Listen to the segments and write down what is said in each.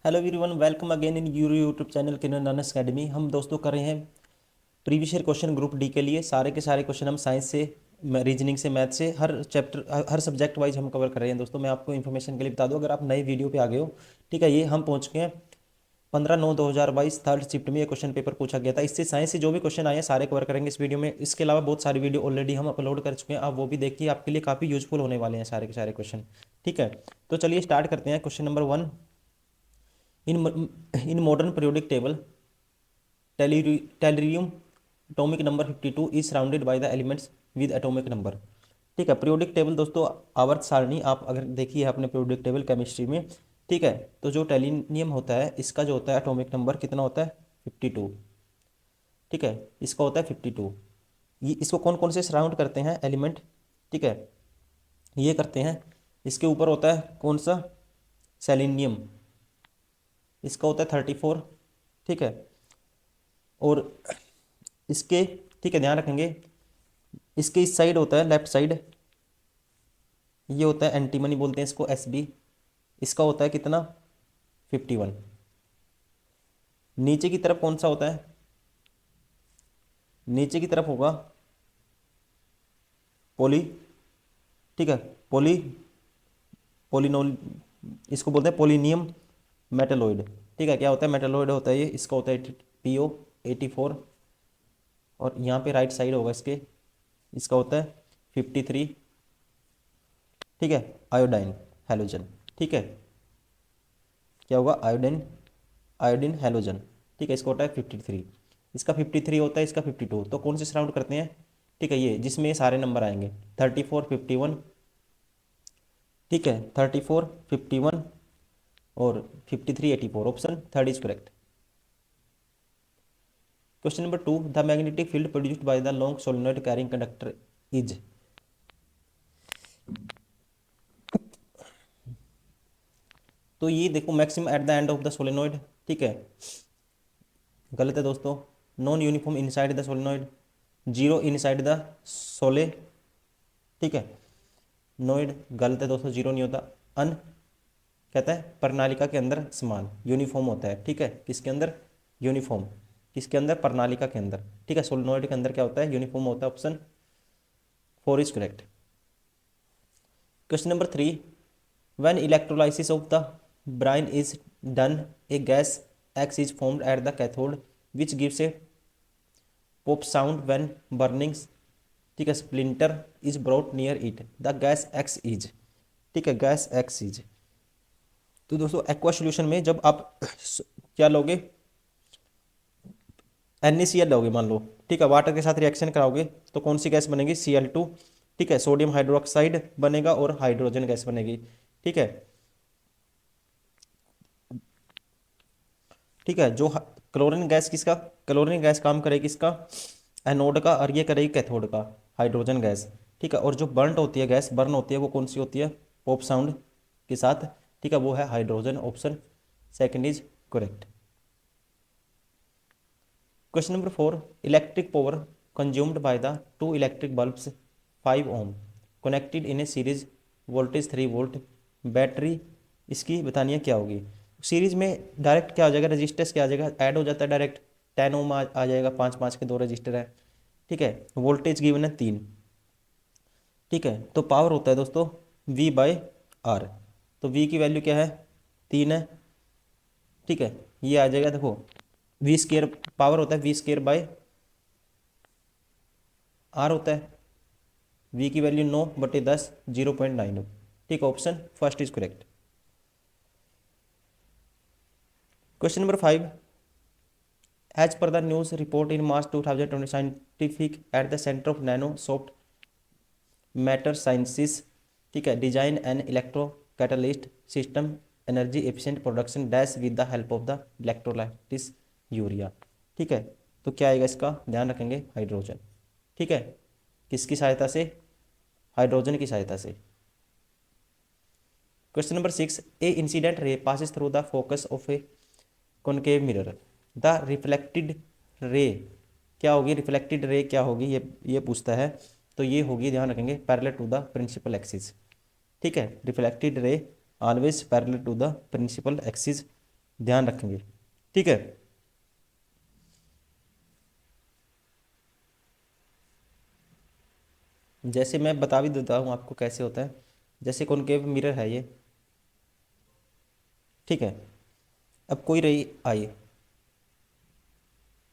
Hello everyone, welcome again in YouTube channel Kiran नानस academy. हम दोस्तों कर रहे हैं previous year question group D के लिए। सारे के सारे क्वेश्चन हम साइंस से, रीजनिंग से, मैथ से, हर चैप्टर हर सब्जेक्ट वाइज हम कवर कर रहे हैं। दोस्तों मैं आपको इन्फॉर्मेशन के लिए बता दूं, अगर आप नए वीडियो पे आ गए हो, ठीक है, ये हम पहुंच गए हैं 15/9/2022 थर्ड शिफ्ट में ये क्वेश्चन पेपर पूछा गया था। इससे साइंस से जो भी क्वेश्चन आए हैं सारे कवर करेंगे इस वीडियो में। इसके अलावा बहुत सारी वीडियो ऑलरेडी हम अपलोड कर चुके हैं, आप वो भी देखिए, आपके लिए काफ़ी यूजफुल होने वाले हैं सारे के सारे क्वेश्चन। ठीक है, तो चलिए स्टार्ट करते हैं। Question number 1, in modern periodic table, tellurium atomic number 52 is surrounded by the elements with atomic number। ठीक है, पीरियोडिक टेबल दोस्तों, आवर्त सारणी, आप अगर देखिए आपने पीरियोडिक टेबल केमिस्ट्री में, ठीक है, तो जो टेलिनियम होता है इसका जो होता है एटॉमिक नंबर कितना होता है, 52। ठीक है, इसका होता है 52। ये इसको कौन कौन से सराउंड करते हैं एलिमेंट, ठीक है, ये करते हैं, इसके ऊपर होता है कौन सा, सेलेनियम, इसका होता है 34। ठीक है, और इसके, ठीक है, ध्यान रखेंगे, इसके इस साइड होता है लेफ्ट साइड, ये होता है एंटीमनी बोलते हैं इसको, SB, इसका होता है कितना, 51। नीचे की तरफ कौन सा होता है, नीचे की तरफ होगा पोली, ठीक है, पोलिनोल, इसको बोलते हैं पोलिनियम मेटलोइड। ठीक है, क्या होता है, मेटलोइड होता है ये, इसका होता है PO84। और यहाँ पे राइट साइड होगा इसके, इसका होता है 53। ठीक है, आयोडाइन हेलोजन। ठीक है, क्या होगा, आयोडीन, आयोडीन हेलोजन। ठीक है, इसका होता है 53, इसका 53 होता है, इसका 52। तो कौन से सराउंड करते हैं, ठीक है, ये जिसमें ये सारे नंबर आएंगे 34, 51। ठीक है, 34, 51 और 53, 84। Option third is correct. Question number 2, the magnetic field produced by the long solenoid carrying conductor is. तो ये देखो, maximum at the end of the solenoid. ठीक है, गलत है दोस्तों। Non uniform inside the solenoid, zero inside the सोले। ठीक है, नोइड, गलत है दोस्तों, जीरो नहीं होता। अन कहता है प्रणालिका के अंदर समान, यूनिफॉर्म होता है। ठीक है, किसके अंदर, यूनिफॉर्म, किसके अंदर, प्रणालिका के अंदर। ठीक है, सोलेनोइड के अंदर क्या होता है, यूनिफॉर्म होता है। Option 4 is correct. Question number 3, when electrolysis of the brine is done, a gas X is formed at the cathode which gives a pop sound when burning। ठीक है, splinter is brought near it, the gas X is। ठीक है, gas X is। तो दोस्तों aqua solution में जब आप क्या लोगे, NaCl लोगे मान लो, ठीक है, वाटर के साथ रिएक्शन कराओगे तो कौन सी गैस बनेगी, Cl2। ठीक है, सोडियम हाइड्रोक्साइड बनेगा और हाइड्रोजन गैस बनेगी। ठीक है, ठीक है, जो क्लोरीन गैस किसका, क्लोरीन गैस काम करेगी इसका एनोड का, और ये करेगी कैथोड का, हाइड्रोजन गैस। ठीक है, और जो बर्न होती है गैस, बर्न होती है वो कौन सी होती है, पॉप साउंड के साथ। ठीक है, वो है hydrogen. Option second is correct. Question number 4, electric power consumed by the two electric bulbs 5 ohm connected in a series, voltage 3 volt, battery इसकी बतानी है क्या होगी। सीरीज में डायरेक्ट क्या हो जाएगा, रजिस्टर्स क्या आ जाएगा, ऐड हो जाता है डायरेक्ट, 10 ओम आ जाएगा, 5 5 के दो रजिस्टर है। ठीक है, वोल्टेज गिवन है 3। ठीक है, तो पावर होता है दोस्तों V/R। तो V की वैल्यू क्या है, 3 है। ठीक है, ये आ जाएगा, देखो V², पावर होता है V²/R होता है, V की वैल्यू 9/10, 0.9। ठीक है, option first is correct. Question number 5, as per the news report in March 2020 scientific at the centre of nano soft matter sciences, ठीक है, design an electro catalyst system energy efficient production dash with the help of the electrolysis urea. ठीक है, तो क्या आएगा इसका, ध्यान रखेंगे, हाइड्रोजन। ठीक है, किसकी सहायता से, हाइड्रोजन की सहायता से। Question number 6, A incident ray passes through the focus of A concave mirror, the reflected ray क्या होगी, रिफ्लेक्टेड रे क्या होगी, ये पूछता है। तो ये होगी, ध्यान रखेंगे, parallel to the principal axis. ठीक है, reflected ray always parallel to the principal axis. ध्यान रखेंगे। ठीक है। जैसे मैं बता भी देता हूँ आपको कैसे होता है। जैसे कॉनकेव मिरर है ये, ठीक है। अब कोई रही आई,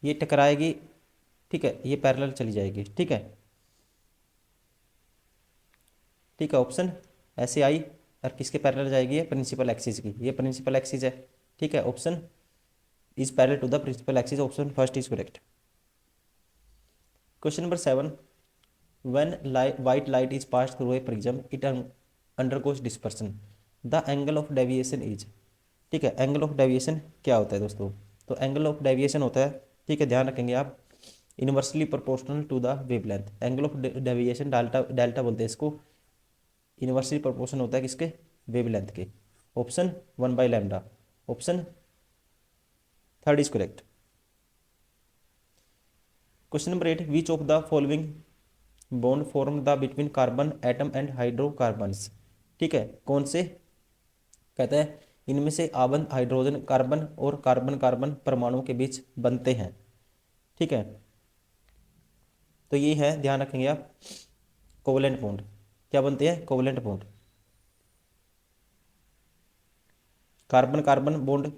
ये टकराएगी, ठीक है, ये पैरेलल चली जाएगी, ठीक है। ठीक है, ऑप्शन ऐसे आई और किसके पैरेलल जाएगी, ये प्रिंसिपल एक्सिस की, ये प्रिंसिपल एक्सिस है, ठीक है। Option is parallel to the principal axis, option first is correct. Question number 7, when white light is passed through a prism it undergoes dispersion, the angle of deviation is, ठीक है। Angle of deviation क्या होता है दोस्तों, तो angle of deviation होता है, ठीक है, ध्यान रखेंगे आप, inversely proportional to the wavelength. Angle of deviation delta, delta बोलते हैं इसको, इनवर्सली प्रोपोर्शन होता है किसके, वेवलेंथ के। Option 1/λ, option third is correct. Question number 8, which of the following bond form the between carbon atom and hydrocarbons, ठीक है, कौन से, कहता है इनमें से आबंध हाइड्रोजन कार्बन और कार्बन कार्बन परमाणुओं के बीच बनते हैं, ठीक है। तो ये है, ध्यान रखेंगे आप, कोवलेंट बॉन्ड। क्या बनते हैं, covalent bond, carbon carbon bond,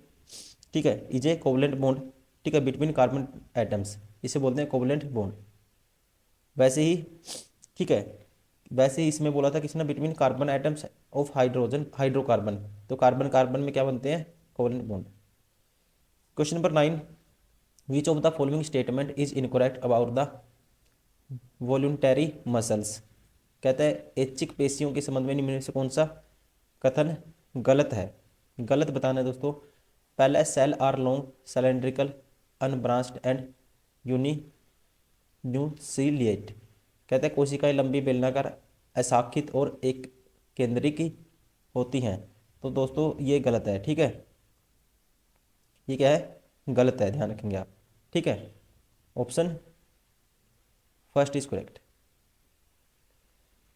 ठीक है, इजे कोवलेंट बॉन्ड, ठीक है, बिटवीन कार्बन एटम्स, इसे बोलते हैं कोवलेंट बॉन्ड। वैसे ही, ठीक है, वैसे ही इसमें बोला था किसने, between carbon atoms of hydrogen hydrocarbon, तो कार्बन कार्बन में क्या बनते हैं, covalent bond. Question number 9, which of the following statement is incorrect about the voluntary muscles, कहता है ऐच्छिक पेशियों के संबंध में निम्न में से कौन सा कथन गलत है, गलत बताना है दोस्तों। पहला है cell are long cylindrical unbranched and uninucleate, कहते हैं कोशिकाएं लंबी बेलनाकार अशाखित और एक केंद्री की होती हैं, तो दोस्तों ये गलत है, ठीक है, ये क्या है, गलत है, ध्यान रखेंगे आप, ठीक है। Option first is correct.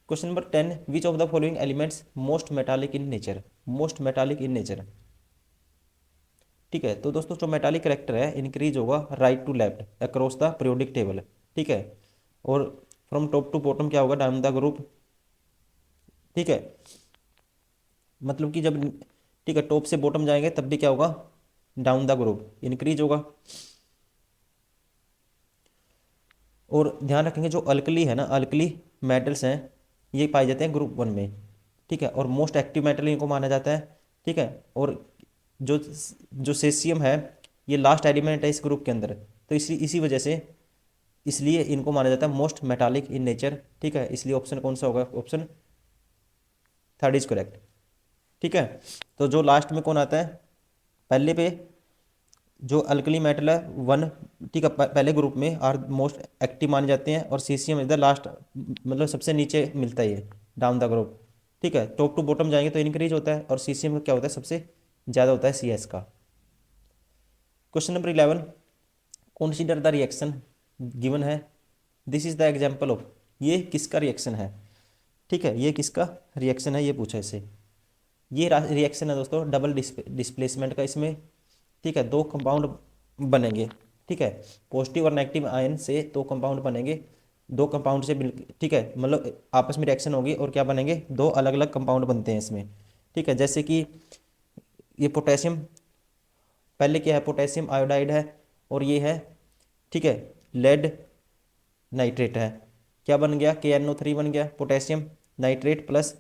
Question number 10, which of the following elements most metallic in nature, most metallic in nature, ठीक है। तो दोस्तों जो मेटालिक करेक्टर है इंक्रीज होगा right to left across the periodic table, ठीक है, और फ्रॉम टॉप टू बॉटम क्या होगा, डाउन द ग्रुप, ठीक है, मतलब कि जब, ठीक है, टॉप से बॉटम जाएंगे तब भी क्या होगा, डाउन द ग्रुप इंक्रीज होगा। और ध्यान रखेंगे जो अल्कली है ना, अल्कली मेटल्स हैं ये पाए जाते हैं ग्रुप 1 में, ठीक है, और मोस्ट एक्टिव मेटल इनको माना जाता है, ठीक है। और जो जो सेसियम है ये लास्ट एलिमेंट है इस ग्रुप के अंदर, तो इसी इसी वजह से इसलिए इनको माना जाता है मोस्ट मेटालिक इन नेचर, ठीक है। इसलिए ऑप्शन कौन सा होगा, ऑप्शन थर्ड इज करेक्ट, ठीक है। तो जो लास्ट में कौन आता है, पहले पे जो अल्कली मेटल है 1, ठीक है, पहले ग्रुप में आर मोस्ट एक्टिव माने जाते हैं, और सीसियम इधर लास्ट, मतलब सबसे नीचे मिलता है ये डाउन द ग्रुप, ठीक है। टॉप टू बॉटम जाएंगे तो इंक्रीज होता है, और सीसियम का क्या होता है, सबसे ज़्यादा होता है CS का। Question number 11, consider the reaction given है, this is the example of, ये किसका रिएक्शन है, ठीक है, ये किसका रिएक्शन है, ये पूछा इसे। ये रिएक्शन है दोस्तों डबल डिस्प्लेसमेंट का इसमें, ठीक है, दो कंपाउंड बनेंगे, ठीक है, पॉजिटिव और नेगेटिव आयन से दो कंपाउंड बनेंगे, दो कंपाउंड से ठीक है, मतलब आपस में रिएक्शन होगी और क्या बनेंगे, दो अलग अलग कंपाउंड बनते हैं इसमें, ठीक है। जैसे कि ये पोटेशियम, पहले क्या है, पोटेशियम आयोडाइड है, और ये है, ठीक है, लेड नाइट्रेट है, क्या बन गया, KNO3 बन गया, potassium nitrate plus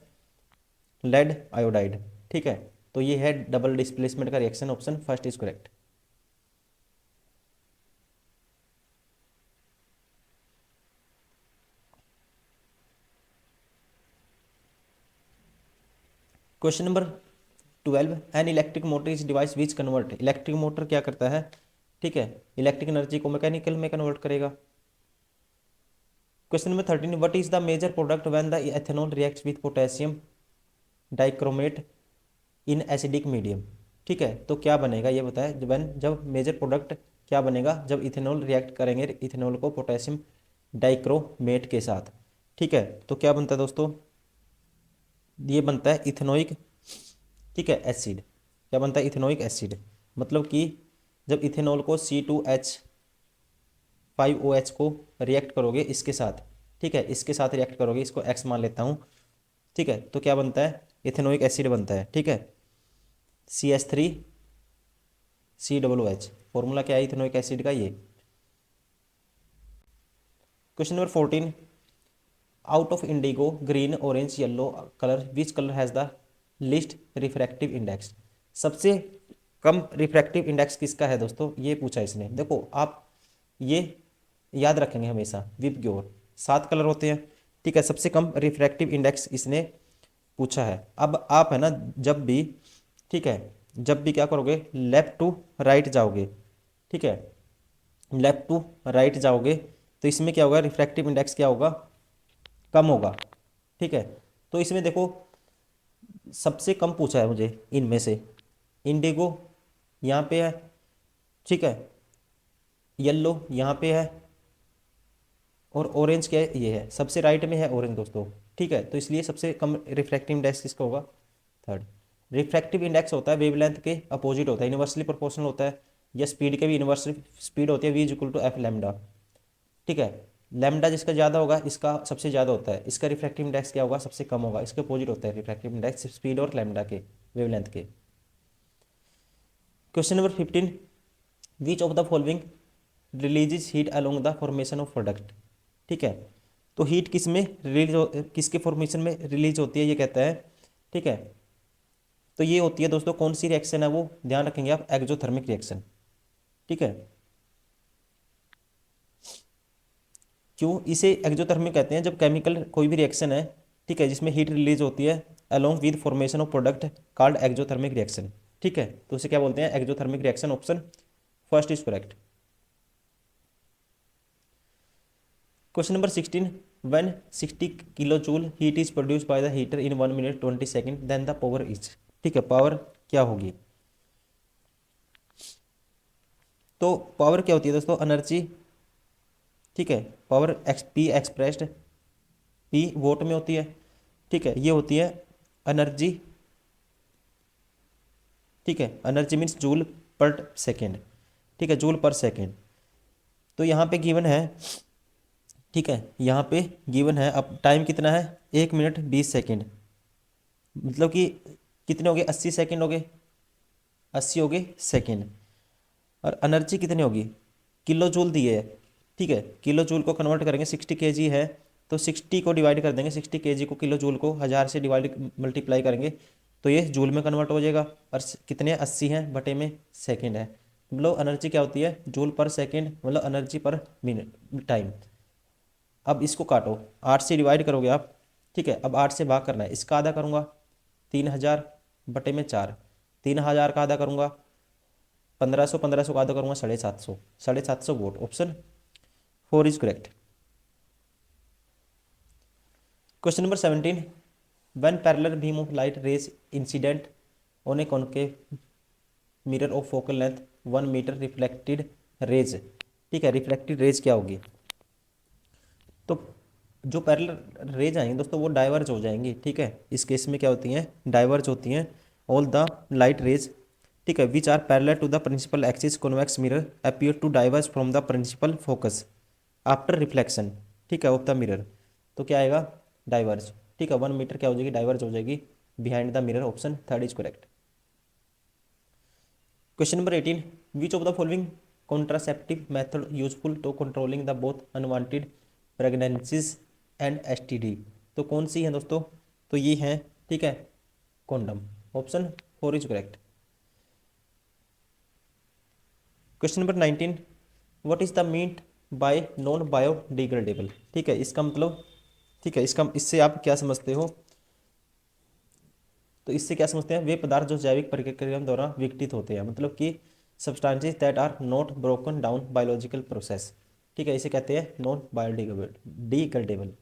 lead iodide, ठीक है। तो ये है डबल डिस्प्लेसमेंट का reaction, option first is correct. Question number 12, an electric motor is device which convert, electric motor क्या करता है, ठीक है, इलेक्ट्रिक एनर्जी को मैकेनिकल में कन्वर्ट करेगा। Question number 13, what is the major product when the ethanol reacts with potassium dichromate in acidic medium, ठीक है। तो क्या बनेगा ये बताए, जब मेजर प्रोडक्ट क्या बनेगा, जब इथेनॉल रिएक्ट करेंगे इथेनॉल को पोटेशियम डाइक्रोमेट के साथ, ठीक है। तो क्या बनता है दोस्तों, ये बनता है इथेनोइक, ठीक है, एसिड, क्या बनता है, इथेनोइक एसिड। मतलब कि जब इथेनॉल को C2H5OH को रिएक्ट करोगे इसके साथ, ठीक है, इसके साथ रिएक्ट करोगे, इसको एक्स मान लेता हूँ, ठीक है, तो क्या बनता है, इथेनोइक एसिड बनता है, ठीक है, CH3COOH। फॉर्मूला क्या है इथेनोइक एसिड का, ये। Question number 14, out of Indigo, green, orange, yellow colour, which colour has the list refractive index. सबसे कम रिफ्रैक्टिव इंडेक्स किसका है दोस्तों, ये पूछा इसने। देखो आप ये याद रखेंगे हमेशा, विप ग्योर 7 कलर होते हैं, ठीक है, सबसे कम रिफ्रैक्टिव इंडेक्स इसने पूछा है। अब आप है ना, जब भी, ठीक है, जब भी क्या करोगे, लेफ्ट टू राइट जाओगे, ठीक है, लेफ्ट टू राइट जाओगे, तो इसमें क्या होगा, रिफ्रैक्टिव इंडेक्स क्या होगा, कम होगा, ठीक है। तो इसमें देखो सबसे कम पूछा है मुझे इनमें से, इंडिगो यहाँ पे है, ठीक है, येलो यहाँ पे है, और ऑरेंज क्या है, ये है, सबसे राइट में है ऑरेंज दोस्तों, ठीक है। तो इसलिए सबसे कम रिफ्रैक्टिव इंडेक्स किसका होगा, थर्ड। रिफ्रैक्टिव इंडेक्स होता है वेवलेंथ के अपोजिट होता है, यूनिवर्सली प्रोपोर्शनल होता है, या स्पीड के भी यूनिवर्सली स्पीड होती है, V=F λ, ठीक है। लैम्डा जिसका ज़्यादा होगा इसका सबसे ज़्यादा होता है, इसका रिफ्रैक्टिव इंडेक्स क्या होगा, सबसे कम होगा, इसके अपोजिट होता है रिफ्रैक्टिव इंडेक्स स्पीड और लैम्डा के, वेवलेंथ के। Question number 15, which of the following releases heat along the formation of product, ठीक है। तो हीट किस में रिलीज किसके फॉर्मेशन में रिलीज होती है, ये कहता है, ठीक है। तो ये होती है दोस्तों, कौन सी रिएक्शन है वो ध्यान रखेंगे आप, एक्सोथर्मिक रिएक्शन, ठीक है। क्यों इसे एक्सोथर्मिक कहते हैं, जब केमिकल कोई भी रिएक्शन है, ठीक है, जिसमें हीट रिलीज होती है along with formation of product called exothermic reaction, ठीक है, तो उसे क्या बोलते हैं, exothermic reaction. Option first is correct. Question number 16, when 60 kilo joule heat is produce by the heater in 1 minute 20 second then the power is, ठीक है, power क्या होगी। तो पावर क्या होती है दोस्तों, एनर्जी, ठीक है, power P expressed, P vote में होती है, ठीक है, ये होती है एनर्जी, ठीक है, एनर्जी मीन्स जूल पर सेकेंड, ठीक है, जूल पर सेकेंड। तो यहाँ पे गिवन है, ठीक है, यहाँ पे गिवन है, अब टाइम कितना है, 1 मिनट 20 सेकेंड, मतलब कि कितने हो गए, 80 सेकेंड हो गए, 80 हो गए सेकेंड। और एनर्जी कितनी होगी, किलो जूल दिए है, ठीक है, किलो जूल को कन्वर्ट करेंगे, 60 kg है, तो 60 को डिवाइड कर देंगे, 60 kg को, किलो जूल को 1000 से डिवाइड मल्टीप्लाई करेंगे, तो ये जूल में कन्वर्ट हो जाएगा। और कितने 80 हैं बटे में सेकेंड है, मतलब एनर्जी क्या होती है, जूल पर सेकेंड, मतलब एनर्जी पर मिनट टाइम। अब इसको काटो, 8 से डिवाइड करोगे आप, ठीक है, अब 8 से भाग करना है, इसका आधा करूँगा 3000 बटे में 4, 3000 का आधा करूँगा 1500, 1500 का आधा करूँगा 750, 750 watt. Option 4 is correct. Question number 17, when parallel beam of light rays incident on a concave mirror of focal length 1 metre reflected rays, ठीक है, रिफ्लेक्टेड रेज क्या होगी। तो जो पैरेलल रेज आएंगे दोस्तों वो डाइवर्ज हो जाएंगी, ठीक है, इस केस में क्या होती हैं, डाइवर्ज होती हैं ऑल द लाइट रेज, ठीक है, which are parallel to the principal axis convex mirror appear to diverge from the principal focus after reflection, ठीक है, ऑफ द मिरर। तो क्या आएगा, डाइवर्ज, ठीक है, 1 मीटर क्या हो जाएगी, डाइवर्ज हो जाएगी behind the mirror. Option third is correct. Question number 18, which of the following contraceptive method useful to controlling the both unwanted pregnancies and STD. तो कौन सी है दोस्तों, तो ये है, ठीक है, condom. Option 4 is correct. Question number 19, what is the meant by non biodegradable, ठीक है, इसका मतलब, ठीक है, इसका इससे आप क्या समझते हो, तो इससे क्या समझते हैं, वे पदार्थ जो जैविक प्रक्रिया द्वारा विघटित होते हैं, मतलब कि substances that are not broken down biological process, ठीक है, इसे कहते हैं non biodegradable.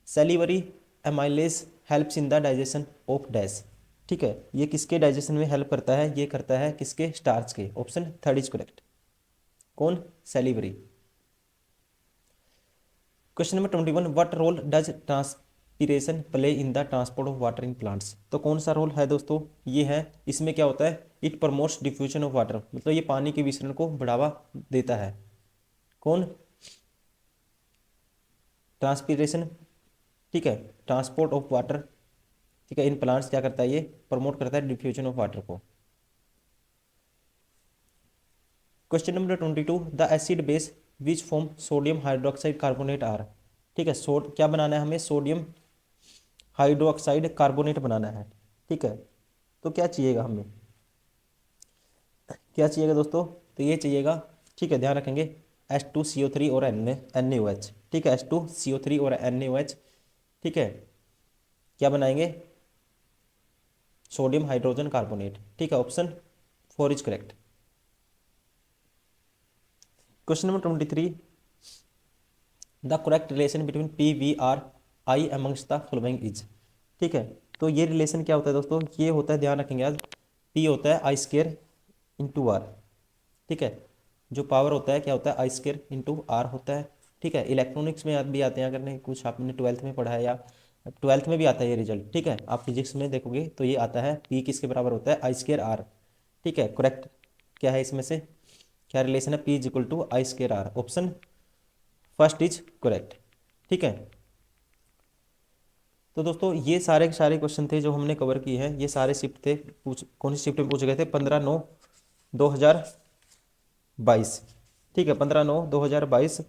Salivary amylase helps in the digestion of dash, ठीक है, ये किसके डाइजेशन में हेल्प करता है, ये करता है किसके, स्टार्च के। Option third is correct. कौन, सेलिवरी। Question number 21, what role does transpiration play in the transport of water in plants. तो कौन सा रोल है दोस्तों, ये है, इसमें क्या होता है, it promotes diffusion of water, मतलब ये पानी के विसरण को बढ़ावा देता है। कौन, ट्रांसपीरेशन, ठीक है, ट्रांसपोर्ट ऑफ वाटर, ठीक है, इन प्लांट्स क्या करता है, ये प्रमोट करता है डिफ्यूजन ऑफ वाटर को। Question number 22, the acid base which form sodium hydroxide carbonate are. ठीक है, क्या बनाना है हमें, सोडियम हाइड्रोक्साइड कार्बोनेट बनाना है। ठीक है, तो क्या चाहिएगा हमें, क्या चाहिएगा दोस्तों, तो ये चाहिएगा, ठीक है, ध्यान रखेंगे, H2CO3 और NaOH। ठीक है, H2CO3 और NaOH। ठीक है, क्या बनाएंगे, सोडियम हाइड्रोजन कार्बोनेट। ठीक है, option 4 is correct. Question number 23, the correct relation between PVR amongst the following is. ठीक है, तो ये रिलेशन क्या होता है दोस्तों, ये होता है, ध्यान रखेंगे आज, P होता है I² × R। ठीक है, जो पावर होता है क्या होता है, I² × R होता है। ठीक है, इलेक्ट्रॉनिक्स में भी आते हैं, अगर नहीं कुछ आपने 12th में पढ़ा है या 12th में भी आता है ये रिजल्ट। ठीक है, आप फिजिक्स में देखोगे तो ये आता है, P किसके बराबर होता है, I²R। ठीक है, करेक्ट क्या है इसमें से, क्या रिलेशन है, P = I²R, option first is correct. ठीक है, तो दोस्तों ये सारे के सारे क्वेश्चन थे जो हमने कवर किए हैं, ये सारे शिफ्ट थे, कौन सी शिफ्ट में पूछे गए थे, 15/9/2022। ठीक है, 15/9/2022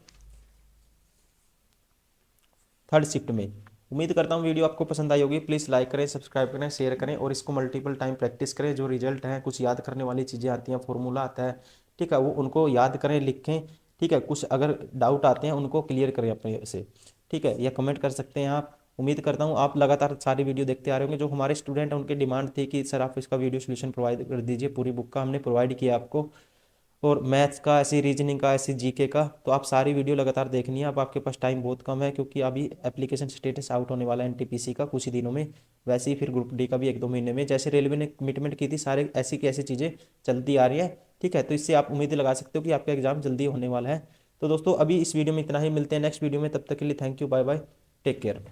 थर्ड शिफ्ट में। उम्मीद करता हूँ वीडियो आपको पसंद आई होगी। प्लीज़ लाइक करें, सब्सक्राइब करें, शेयर करें और इसको मल्टीपल टाइम प्रैक्टिस करें। जो रिजल्ट है, कुछ याद करने वाली चीज़ें आती हैं, फॉर्मूला आता है, ठीक है, वो उनको याद करें, लिखें। ठीक है, कुछ अगर डाउट आते हैं उनको क्लियर करें अपने से। ठीक है, या कमेंट कर सकते हैं आप। उम्मीद करता हूँ आप लगातार सारी वीडियो देखते आ रहे होंगे। जो हमारे स्टूडेंट हैं उनकी डिमांड थी कि सर आप इसका वीडियो सोल्यूशन प्रोवाइड कर दीजिए, पूरी बुक का हमने प्रोवाइड किया आपको, और मैथ्स का, ऐसी रीजनिंग का, ऐसी जीके का। तो आप सारी वीडियो लगातार देखनी है। अब आपके पास टाइम बहुत कम है क्योंकि अभी एप्लीकेशन स्टेटस आउट होने वाला है एनटीपीसी का कुछ ही दिनों में, वैसे ही फिर ग्रुप डी का भी 1-2 महीने में। जैसे रेलवे ने कमिटमेंट की थी, सारे ऐसी की ऐसी चीज़ें चलती आ रही है। ठीक है, तो इससे आप उम्मीद लगा सकते हो कि आपका एग्जाम जल्दी होने वाला है। तो दोस्तों अभी इस वीडियो में इतना ही, मिलते हैं नेक्स्ट वीडियो में, तब तक के लिए thank you, bye bye, take care.